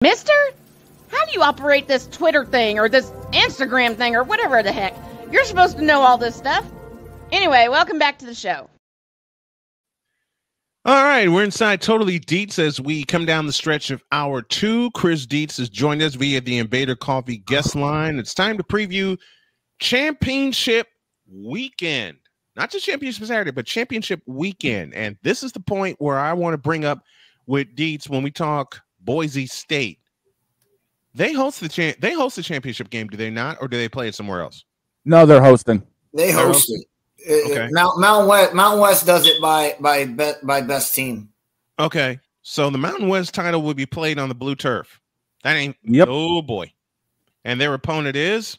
Mister, how do you operate this Twitter thing or this Instagram thing or whatever the heck? You're supposed to know all this stuff. Anyway, welcome back to the show. All right, we're inside Totally Dietz as we come down the stretch of hour 2. Chris Dietz has joined us via the Invader Coffee guest line. It's time to preview championship weekend. Not just championship Saturday, but championship weekend. And this is the point where I want to bring up with Dietz when we talk Boise State. They host the championship game, do they not, or do they play it somewhere else? No, they're hosting. They host it. Okay. Mountain West does it by best team. Okay, so the Mountain West title will be played on the blue turf. That ain't. Yep. Oh boy, and their opponent is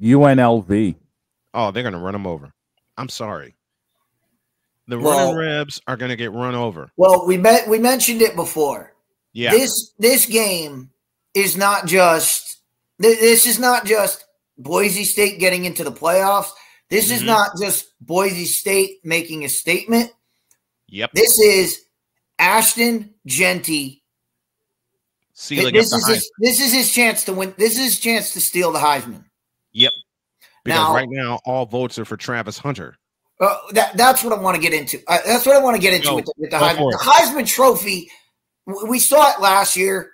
UNLV. Oh, they're gonna run them over. I'm sorry. The running Rebs are gonna get run over. Well, we mentioned it before. Yeah. This game is not just this is not just Boise State getting into the playoffs. This is not just Boise State making a statement. Yep. This is Ashton Jeanty. This is his chance to win. This is his chance to steal the Heisman. Yep. Because right now all votes are for Travis Hunter. That's what I want to get into. That's what I want to get into with the Heisman. The Heisman Trophy. We saw it last year.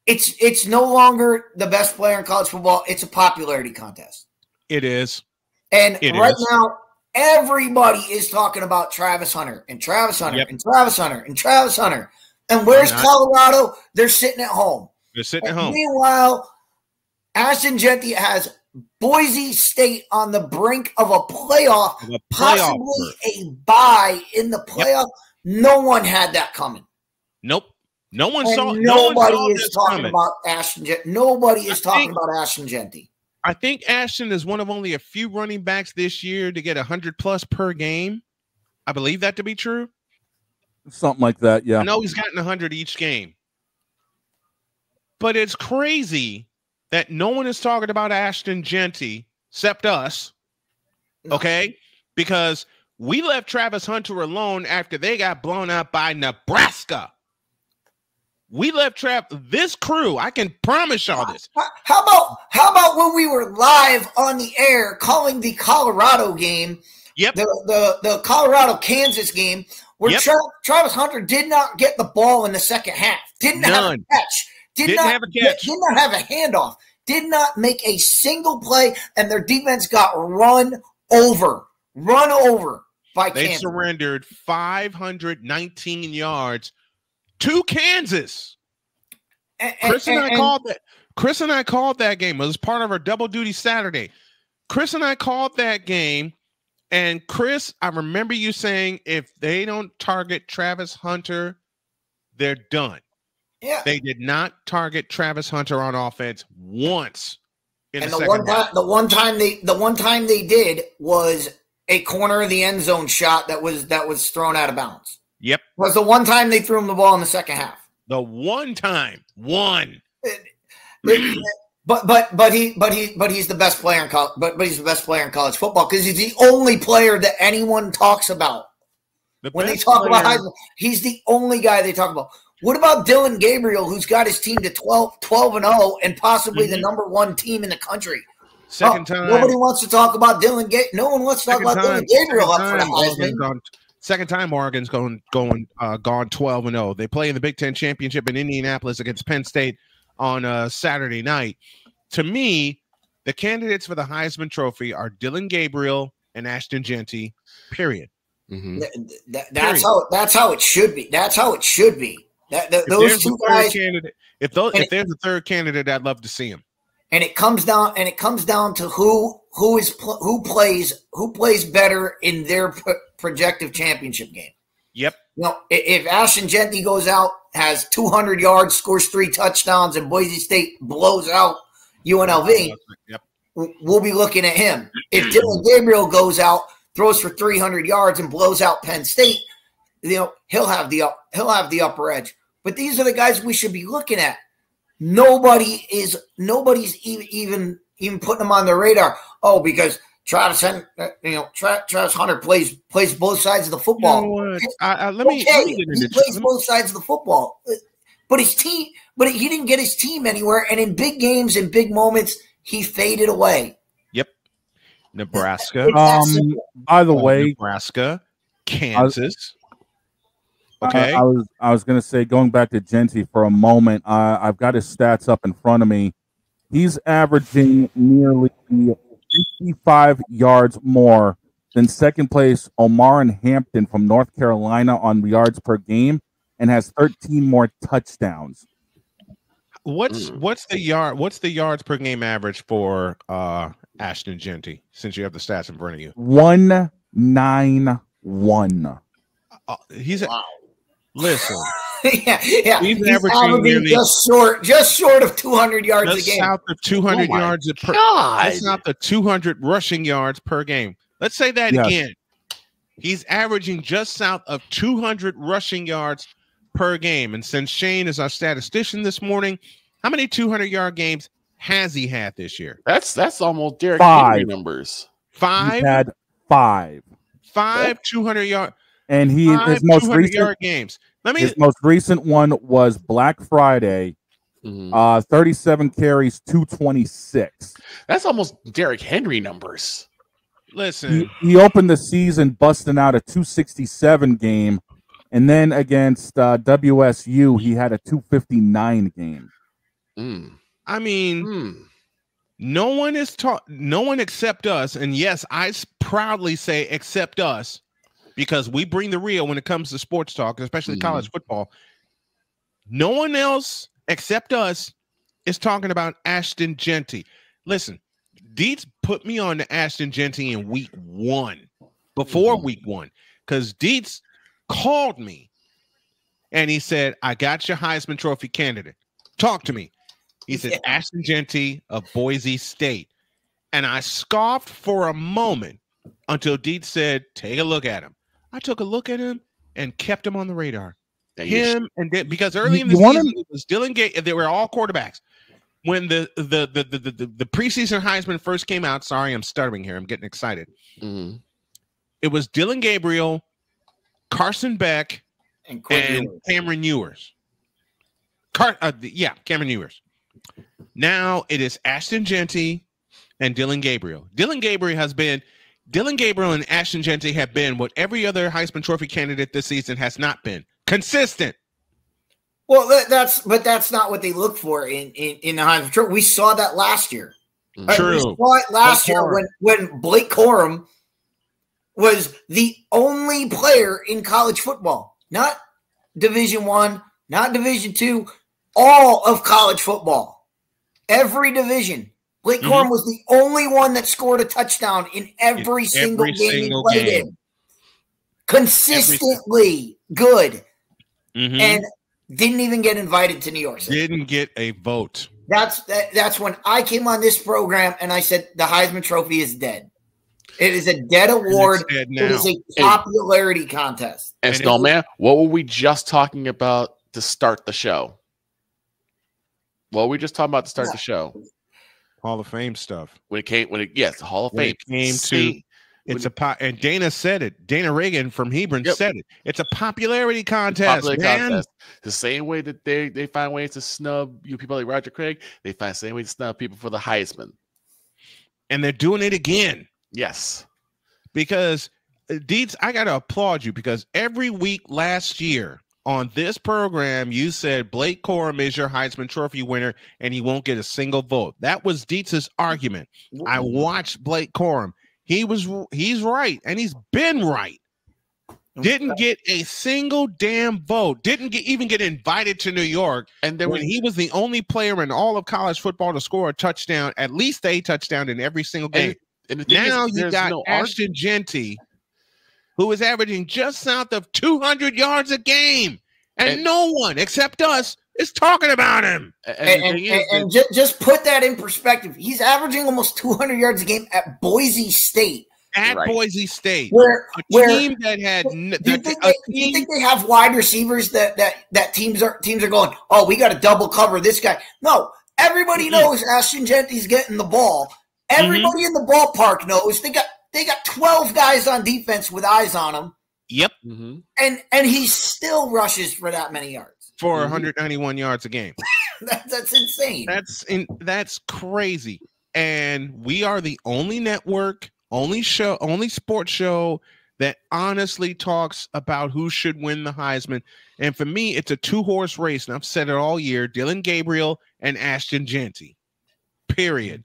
It's no longer the best player in college football. It's a popularity contest. It is. And now, everybody is talking about Travis Hunter and Travis Hunter and Travis Hunter and Travis Hunter. And where's Colorado? They're sitting at home. They're sitting at home. Meanwhile, Ashton Jeanty has Boise State on the brink of a playoff, possibly a bye in the playoff. Yep. No one had that coming. Nope. No one saw. Nobody is talking about Ashton Jeanty. Nobody is talking about Ashton Jeanty. I think Ashton is one of only a few running backs this year to get 100+ per game. I believe that to be true. Something like that, yeah. I know he's gotten 100 each game. But it's crazy that no one is talking about Ashton Jeanty except us, okay? Because we left Travis Hunter alone after they got blown out by Nebraska. We left this crew. I can promise y'all this. How about when we were live on the air calling the Colorado game? Yep. The Colorado-Kansas game where Travis Hunter did not get the ball in the second half. Didn't have a catch. Did not have a handoff. Did not make a single play, and their defense got run over by Kansas. They surrendered 519 yards to Kansas. Chris and I called that game. It was part of our double duty Saturday. Chris and I called that game, and Chris, I remember you saying if they don't target Travis Hunter, they're done. Yeah. They did not target Travis Hunter on offense once. The one time they did was a corner of the end zone shot that was thrown out of bounds. Yep. It was the one time they threw him the ball in the second half. The one time. One. But he's the best player in college. But he's the best player in college football because he's the only player that anyone talks about. When they talk about Heisman, he's the only guy they talk about. What about Dylan Gabriel, who's got his team to 12-0 and possibly the number one team in the country? Second time. Nobody wants to talk about Dylan Gabriel. No one wants to talk about Dylan Gabriel up for the Heisman. Second time Oregon's gone 12-0. They play in the Big Ten Championship in Indianapolis against Penn State on Saturday night. To me, the candidates for the Heisman Trophy are Dylan Gabriel and Ashton Jeanty. Period. Mm-hmm. That's how it should be. That's how it should be. Those two guys. If there's a third candidate, I'd love to see him. And it comes down to who plays better in their projective championship game. Yep. If Ashton Jeanty goes out, has 200 yards, scores 3 touchdowns, and Boise State blows out UNLV, we'll be looking at him. If Dylan Gabriel goes out, throws for 300 yards, and blows out Penn State, he'll have the upper edge. But these are the guys we should be looking at. Nobody's even putting them on their radar. Oh, because Travis Hunter plays both sides of the football. Let me get into he plays both sides of the football. But his team but he didn't get his team anywhere. And in big games and big moments, he faded away. Yep. Nebraska. By the way, Nebraska, Kansas. Okay. I was going to say, going back to Genty for a moment, I've got his stats up in front of me. He's averaging nearly 55 yards more than second place Omar and Hampton from North Carolina on yards per game, and has 13 more touchdowns. What's the yards per game average for Ashton Genty, since you have the stats in front of you? 191. Wow. Listen. yeah. He's averaging nearly just short of 200 yards a game. South of 200 yards per. That's not the 200 rushing yards per game. Let's say that again. He's averaging just south of 200 rushing yards per game. And since Shane is our statistician this morning, how many 200-yard games has he had this year? That's almost Derrick Henry numbers. 5? He had 5. 5 200-yard. And his most recent games. His most recent one was Black Friday. 37 carries, 226. That's almost Derrick Henry numbers. Listen, he opened the season busting out a 267 game, and then against WSU he had a 259 game. I mean, no one except us, and yes, I proudly say except us, because we bring the real when it comes to sports talk, especially college football. No one else except us is talking about Ashton Genty. Listen, Dietz put me on to Ashton Genty in week 1, before week 1, because Dietz called me and he said, I got your Heisman Trophy candidate. Talk to me. He said, Ashton Genty of Boise State. And I scoffed for a moment until Dietz said, take a look at him. I took a look at him and kept him on the radar. Because early in the season, it was Dylan Gabriel. They were all quarterbacks. When the preseason Heisman first came out, sorry, I'm stuttering here. I'm getting excited. It was Dylan Gabriel, Carson Beck, and Cameron Ewers. Cameron Ewers. Now it is Ashton Genty and Dylan Gabriel. Dylan Gabriel and Ashton Genty have been what every other Heisman Trophy candidate this season has not been: consistent. Well, that's not what they look for in the Heisman Trophy. We saw that last year. True. We saw it last year when Blake Corum was the only player in college football, not Division I, not Division II, all of college football, every division. Blake Corum was the only one that scored a touchdown in every single game he played in. Consistently good. And didn't even get invited to New York City. Didn't get a vote. That's when I came on this program and I said the Heisman Trophy is dead. It is a dead award. It is a popularity contest. And Snowman, what were we just talking about to start the show? What were we just talking about to start the show? Hall of Fame stuff. Yes, Hall of Fame. And Dana said it. Dana Reagan from Hebron said it. It's a popularity contest, man. The same way that they find ways to snub people like Roger Craig, they find the same way to snub people for the Heisman. And they're doing it again. Yes. Because, Dietz, I got to applaud you, because every week last year on this program, you said Blake Corum is your Heisman Trophy winner and he won't get a single vote. That was Dietz's argument. I watched Blake Corum. He's right, and he's been right. Didn't get a single damn vote. Didn't even get invited to New York. And he was the only player in all of college football to score a touchdown, at least a touchdown in every single game. And now you got Ashton Genty, who is averaging just south of 200 yards a game, and no one except us is talking about him. And just put that in perspective. He's averaging almost 200 yards a game at Boise State. Boise State, team that had. Do you think they have wide receivers that teams are going, oh, we got to double cover this guy? No, everybody knows Ashton Genty's getting the ball. Everybody in the ballpark knows they got 12 guys on defense with eyes on him. Yep. And he still rushes for that many yards. for 191 yards a game. That's insane. That's crazy. And we are the only network, only sports show that honestly talks about who should win the Heisman. And for me, it's a 2-horse race, and I've said it all year: Dylan Gabriel and Ashton Jeanty. Period.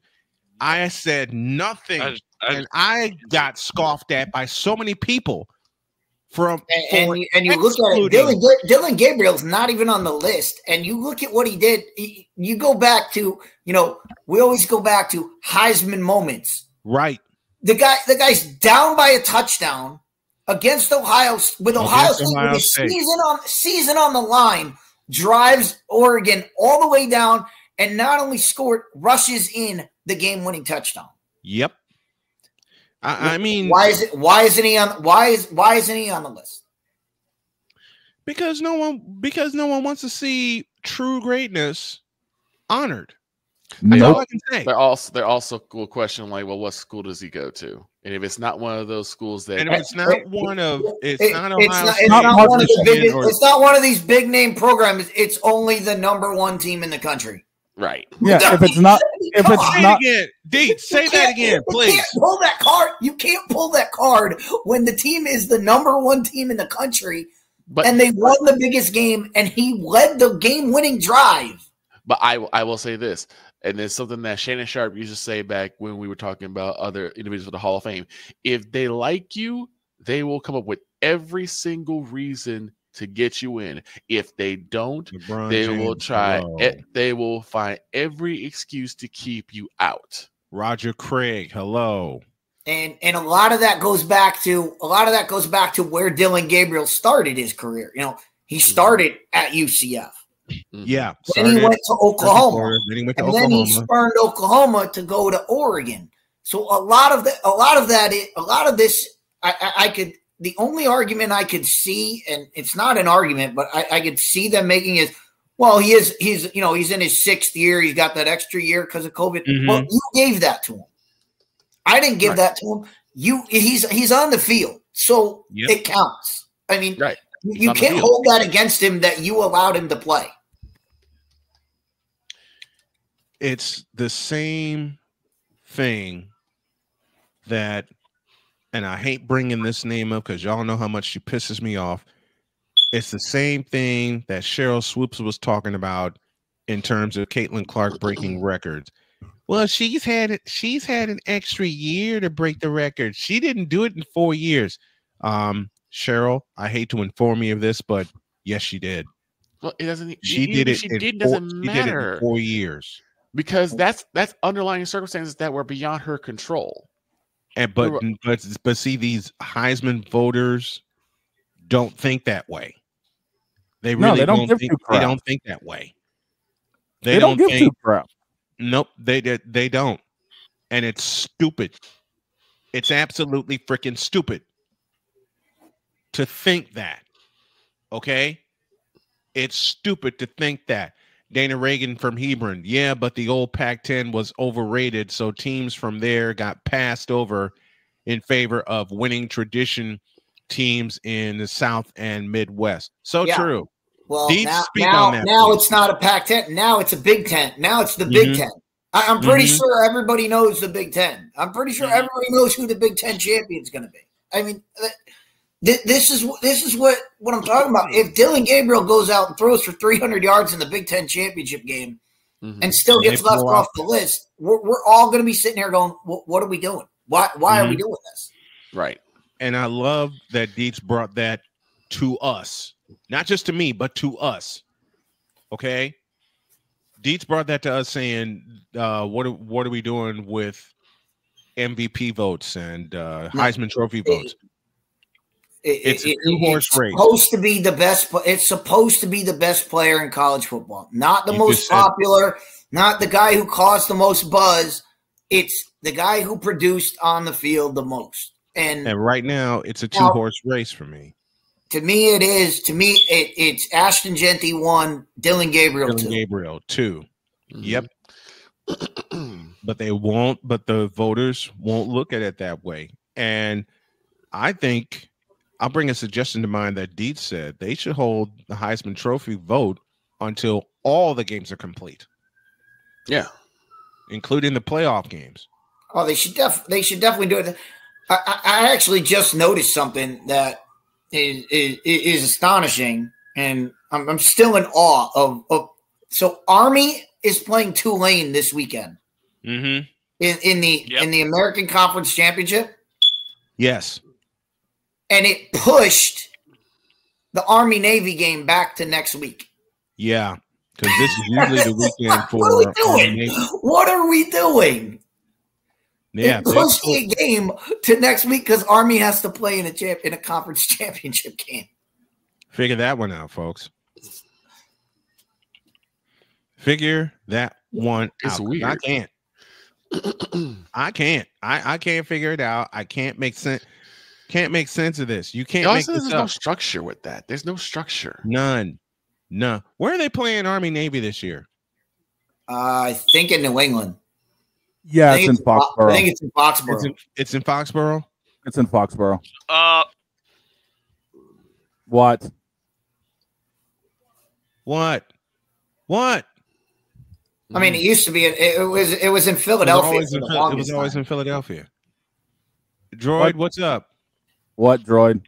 I said nothing, and I got scoffed at by so many people. And you look at it, Dylan Gabriel's not even on the list. And you look at what he did. You go back to, we always go back to Heisman moments. Right. The guy's down by a touchdown against Ohio State with a season on the line, drives Oregon all the way down, and not only rushes in the game-winning touchdown. Yep. I mean, why isn't he on the list? Because no one wants to see true greatness honored. That's all I can say. They're also will question like, well, what school does he go to? And if it's not one of those schools that, and if it's not one of these big name programs, it's only the number 1 team in the country. Right. Yeah. Dietz, say that again, please. You can't pull that card. You can't pull that card when the team is the number 1 team in the country, and they won the biggest game, and he led the game-winning drive. But I will say this, and it's something that Shannon Sharp used to say back when we were talking about other individuals for the Hall of Fame. If they like you, they will come up with every single reason to get you in. If they don't, they will find every excuse to keep you out. Roger Craig, hello. And a lot of that goes back to where Dylan Gabriel started his career. He started at UCF. Yeah. Then he went to Oklahoma. Then he spurned Oklahoma to go to Oregon. So a lot of this, the only argument I could see, and it's not an argument, but I could see them making is, well, he's in his 6th year. He's got that extra year because of COVID. Mm-hmm. Well, you gave that to him. I didn't give that to him. He's on the field, so it counts. I mean, you can't hold that against him that you allowed him to play. It's the same thing that. And I hate bringing this name up because y'all know how much she pisses me off. It's the same thing that Cheryl Swoops was talking about in terms of Caitlin Clark breaking records. Well, she's had an extra year to break the record. She didn't do it in 4 years. Cheryl, I hate to inform you of this, but yes, she did. Well, it doesn't. She did it in 4 years because that's underlying circumstances that were beyond her control. And but see, these Heisman voters don't think that way. They really don't think that way. They don't give two crap. Nope, they don't. And it's stupid. It's absolutely freaking stupid to think that. Okay? It's stupid to think that. Dana Reagan from Hebron. Yeah, but the old Pac-10 was overrated, so teams from there got passed over in favor of winning tradition teams in the South and Midwest. So true. Well, now it's not a Pac-10. Now it's a Big Ten. Now it's the Big Ten. I'm pretty sure everybody knows the Big Ten. I'm pretty sure everybody knows who the Big Ten champion is going to be. I mean, this is what I'm talking about. If Dylan Gabriel goes out and throws for 300 yards in the Big Ten championship game and still gets left off the list, we're all going to be sitting here going, what are we doing? Why are we doing this? Right. And I love that Dietz brought that to us. Not just to me, but to us. Okay? Dietz brought that to us saying, what are we doing with MVP votes and Heisman Trophy votes? It's a two-horse race. Supposed to be the best. It's supposed to be the best player in college football, not the most popular, not the guy who caused the most buzz. It's the guy who produced on the field the most. And right now, it's a two-horse race for me. To me, it is. To me, it's Ashton Jeanty 1, Dylan Gabriel 2. Dylan Gabriel 2. Yep. But they won't. But the voters won't look at it that way. And I think I'll bring a suggestion to mind that Dietz said they should hold the Heisman Trophy vote until all the games are complete. Yeah, including the playoff games. Oh, they should definitely do it. I actually just noticed something that is astonishing, and I'm still in awe of. So Army is playing Tulane this weekend. Mm-hmm. In the American Conference Championship. Yes. And it pushed the Army-Navy game back to next week. Yeah, because this is usually the weekend for what are we doing? What are we doing? Yeah, it pushed the game to next week because Army has to play in a conference championship game. Figure that one out, folks. Figure that one it's out. Weird. I can't. I can't figure it out. I can't make sense. Can't make sense of this. You can't make this there's up. no structure with that. There's no structure. None. Where are they playing Army Navy this year? I think in New England. Yeah, it's in Foxborough. I think it's in Foxborough. It's in Foxborough? It's in Foxborough. What? I mean, it used to be. It was in Philadelphia. It was always in Philadelphia. Droid, what's up? What, Droid?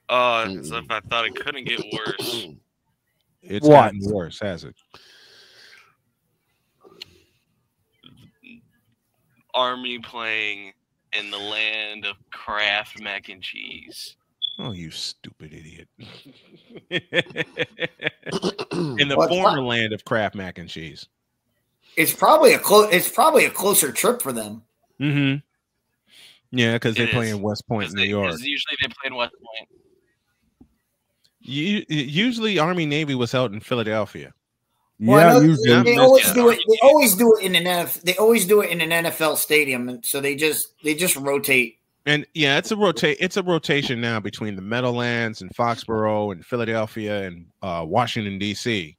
As if I thought it couldn't get worse. It's gotten worse, has it? Army playing in the land of Kraft mac and cheese. Oh, you stupid idiot. In the former land of Kraft mac and cheese. It's probably a closer trip for them. Mm-hmm. Yeah, because they play in West Point, New York. Usually they play in West Point. Usually Army Navy was held in Philadelphia. Well, usually they always do it. They always do it in an NFL stadium, and so they just rotate. And yeah, it's a rotation now between the Meadowlands and Foxborough and Philadelphia and Washington D.C.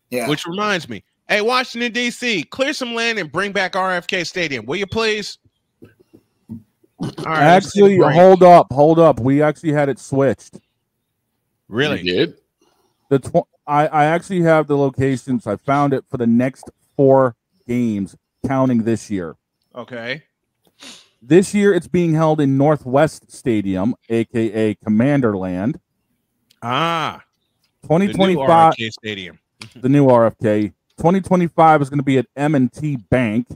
Yeah, which reminds me, hey, Washington D.C., clear some land and bring back RFK Stadium, will you please? All right, actually, hold up. We actually had it switched. Really? You did? I actually have the locations. I found it for the next 4 games, counting this year. Okay. This year, it's being held in Northwest Stadium, a.k.a. Commanderland. 2025 the new RFK Stadium. The new RFK. 2025 is going to be at M&T Bank.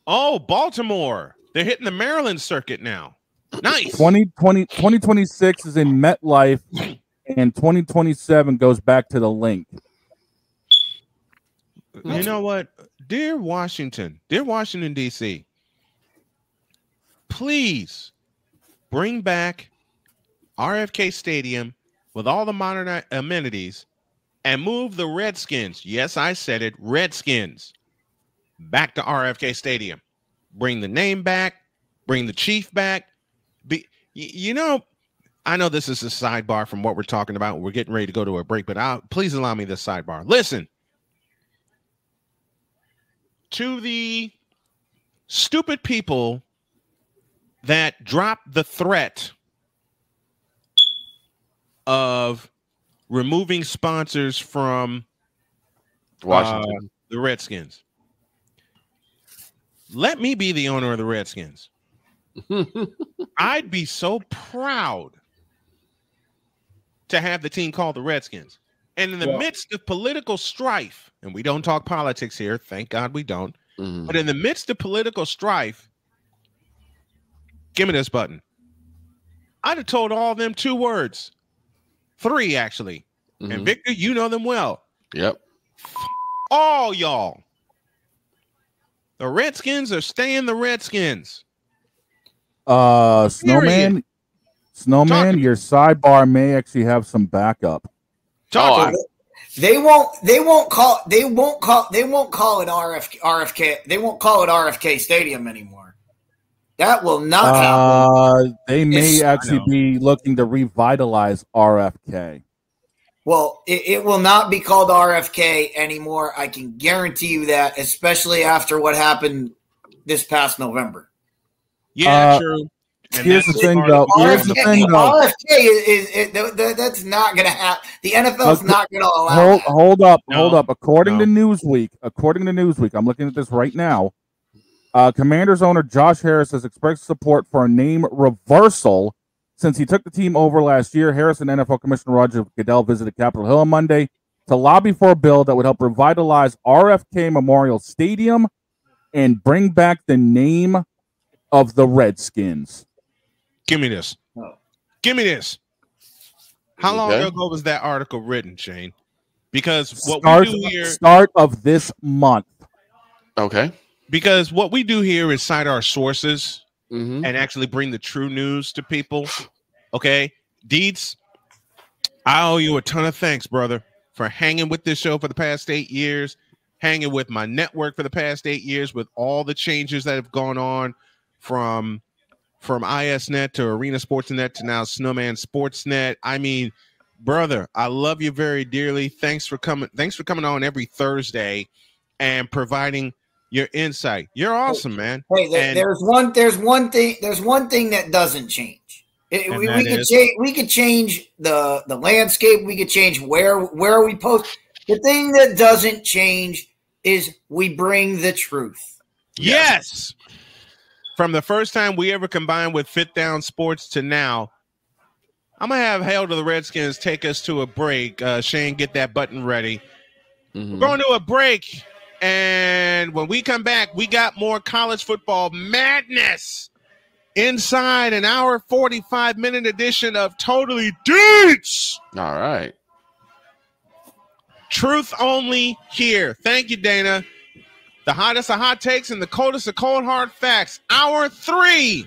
Oh, Baltimore. They're hitting the Maryland circuit now. Nice. 2026 is in MetLife, and 2027 goes back to the Link. You know what? Dear Washington, D.C., please bring back RFK Stadium with all the modern amenities and move the Redskins. Yes, I said it. Redskins back to RFK Stadium. Bring the name back. Bring the chief back. I know this is a sidebar from what we're talking about. We're getting ready to go to a break, but please allow me this sidebar. Listen. To the stupid people that dropped the threat of removing sponsors from Washington, the Redskins. Let me be the owner of the Redskins. I'd be so proud to have the team called the Redskins. And in the midst of political strife, and we don't talk politics here, thank God we don't, but in the midst of political strife, give me this button. I'd have told all of them 2 words. 3, actually. And Victor, you know them well. Yep. All y'all. The Redskins are staying the Redskins. Snowman, your sidebar may actually have some backup. They won't call it RFK. They won't call it RFK Stadium anymore. That will not happen. They may actually be looking to revitalize RFK. Well, it will not be called RFK anymore. I can guarantee you that, especially after what happened this past November. Yeah, true. Here's the thing, though. RFK that's not going to happen. The NFL's not going to allow that. Hold up. According to Newsweek, I'm looking at this right now. Commanders owner Josh Harris has expressed support for a name reversal since he took the team over last year. Harris and NFL Commissioner Roger Goodell visited Capitol Hill on Monday to lobby for a bill that would help revitalize RFK Memorial Stadium and bring back the name of the Redskins. Give me this. How long ago was that article written, Shane? Because what we do here, start of this month. Okay. Because what we do here is cite our sources and actually bring the true news to people. Okay, Dietz, I owe you a ton of thanks, brother, for hanging with this show for the past 8 years, hanging with my network for the past 8 years, with all the changes that have gone on from ISNet to Arena Sportsnet to now Snowman Sportsnet. I mean, brother, I love you very dearly. Thanks for coming on every Thursday and providing your insight. You're awesome, man. Hey, there's one thing that doesn't change. We could change the landscape. We could change where we post. The thing that doesn't change is we bring the truth. Yes. From the first time we ever combined with Fit Down Sports to now, I'm gonna have Hail to the Redskins take us to a break. Shane, get that button ready. We're going to a break. And when we come back, we got more college football madness inside an hour 45-minute edition of Totally Dietz. All right. Truth only here. Thank you, Dana. The hottest of hot takes and the coldest of cold hard facts. Hour 3.